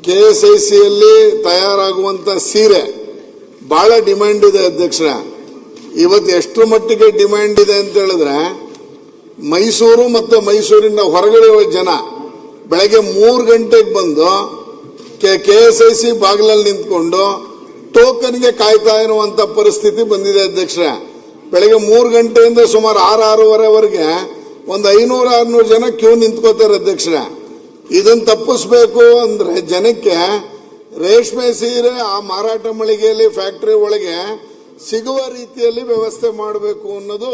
KSICಯಲ್ಲಿ ತಯಾರಾಗುವಂತ ಸೀರೆ ಬಹಳ ಡಿಮ್ಯಾಂಡ್ ಇದೆ ಅಧ್ಯಕ್ಷರ. ಇವತ್ತು ಎಷ್ಟರ ಮಟ್ಟಿಗೆ ಡಿಮ್ಯಾಂಡ್ ಇದೆ ಅಂತ ಹೇಳಿದ್ರೆ, ಮೈಸೂರು ಮತ್ತು ಮೈಸೂರಿನ ಹೊರಗಡೆ ಜನ ಬೆಳಗ್ಗೆ 3 ಗಂಟೆಗೆ ಬಂದು KSIC ಬಾಗಿಲಲ್ಲಿ ನಿಂತ್ಕೊಂಡು ಟೋಕನ್ಗೆ ಕಾಯ್ತಾ ಇರುವಂತ ಪರಿಸ್ಥಿತಿ ಬಂದಿದೆ ಅಧ್ಯಕ್ಷರ. ಬೆಳಗ್ಗೆ 3 ಗಂಟೆಯಿಂದ ಸುಮಾರು 6-6:30ವರೆಗೆ ಒಂದು 500-600 ಜನ ಕ್ಯೂ ನಿಂತ್ಕೋತಾರೆ ಅಧ್ಯಕ್ಷರ. ಇದನ್ನು ತಪ್ಪಿಸ್ಬೇಕು ಅಂದ್ರೆ ಜನಕ್ಕೆ ರೇಷ್ಮೆ ಸೀರೆ ಆ ಮಾರಾಟ ಮಳಿಗೆಯಲ್ಲಿ ಫ್ಯಾಕ್ಟರಿ ಒಳಗೆ ಸಿಗುವ ರೀತಿಯಲ್ಲಿ ವ್ಯವಸ್ಥೆ ಮಾಡಬೇಕು ಅನ್ನೋದು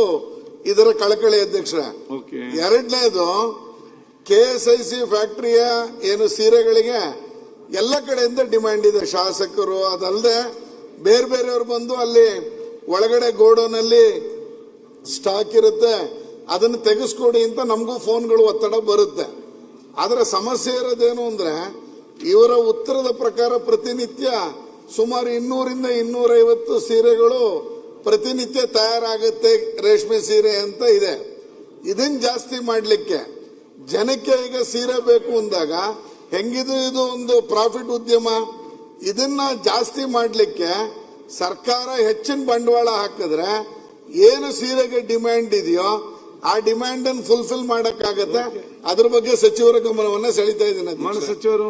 ಇದರ ಕಳಕಳಿ ಅಧ್ಯಕ್ಷರ. ಎರಡನೇದು, KSIC ಫ್ಯಾಕ್ಟರಿಯ ಏನು ಸೀರೆಗಳಿಗೆ ಎಲ್ಲ ಕಡೆಯಿಂದ ಡಿಮ್ಯಾಂಡ್ ಇದೆ. ಶಾಸಕರು ಅದಲ್ಲದೆ ಬೇರೆ ಬೇರೆಯವರು ಬಂದು ಅಲ್ಲಿ ಒಳಗಡೆ ಗೋಡೌನಲ್ಲಿ ಸ್ಟಾಕ್ ಇರುತ್ತೆ, ಅದನ್ನು ತೆಗೆಸ್ಕೊಡಿ ಅಂತ ನಮಗೂ ಫೋನ್ಗಳು ಒತ್ತಡ ಬರುತ್ತೆ. ಆದರೆ ಸಮಸ್ಯೆ ಇರೋದೇನು ಅಂದ್ರೆ, ಇವರ ಉತ್ತರದ ಪ್ರಕಾರ ಪ್ರತಿನಿತ್ಯ ಸುಮಾರು 200-250 ಸೀರೆಗಳು ಪ್ರತಿನಿತ್ಯ ತಯಾರಾಗುತ್ತೆ ರೇಷ್ಮೆ ಸೀರೆ ಅಂತ ಇದೆ. ಇದನ್ನ ಜಾಸ್ತಿ ಮಾಡಲಿಕ್ಕೆ ಜನಕ್ಕೆ ಈಗ ಸೀರೆ ಬೇಕು ಅಂದಾಗ ಹೆಂಗಿದು ಇದು ಒಂದು ಪ್ರಾಫಿಟ್ ಉದ್ಯಮ, ಇದನ್ನ ಜಾಸ್ತಿ ಮಾಡಲಿಕ್ಕೆ ಸರ್ಕಾರ ಹೆಚ್ಚಿನ ಬಂಡವಾಳ ಹಾಕಿದ್ರೆ ಏನು ಸೀರೆಗೆ ಡಿಮ್ಯಾಂಡ್ ಇದೆಯೋ ಆ ಡಿಮ್ಯಾಂಡ್ ಅನ್ನು ಫುಲ್ಫಿಲ್ ಮಾಡಕ್ಕಾಗತ್ತೆ. ಅದ್ರ ಬಗ್ಗೆ ಸಚಿವರ ಗಮನವನ್ನ ಸೆಳೀತಾ ಇದ್ದೀನಿ. ಸಚಿವರು